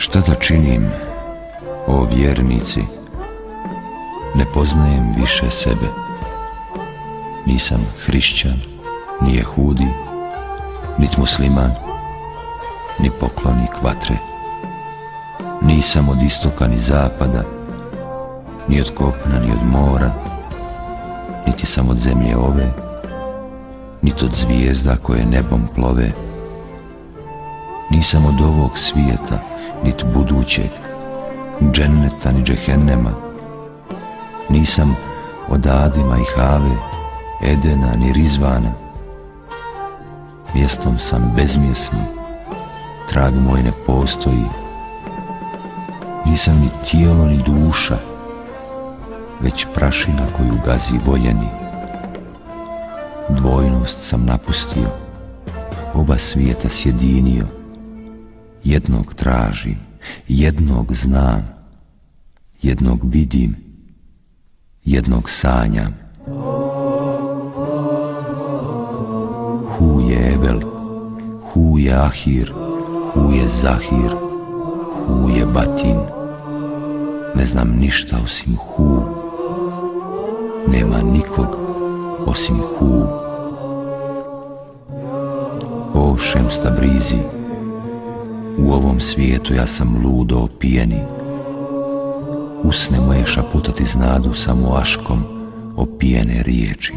Šta da činim, o vjernici? Ne poznajem više sebe. Nisam hrišćan, ni jehudi, nit musliman, ni poklonik vatre. Nisam od istoka ni zapada, ni od kopna ni od mora, niti sam od zemlje ove, niti od zvijezda koje nebom plove. Nisam od ovog svijeta, niti budućeg, dženneta ni džehennema. Nisam od Adima i Have, Edena ni Rizvana. Mjestom sam bezmjesni, trag moj ne postoji. Nisam ni tijelo ni duša, već prašina koju gazi voljeni. Dvojnost sam napustio, oba svijeta sjedinio. Jednog tražim, jednog znam, jednog vidim, jednog sanjam. Hu je Evel, Hu je Ahir, Hu je Zahir, Hu je Batin. Ne znam ništa osim Hu. Nema nikog osim Hu. O Šems Tabrizi, u ovom svijetu ja sam ludo opijeni. Usne moje šaputati znadu samo aškom opijene riječi.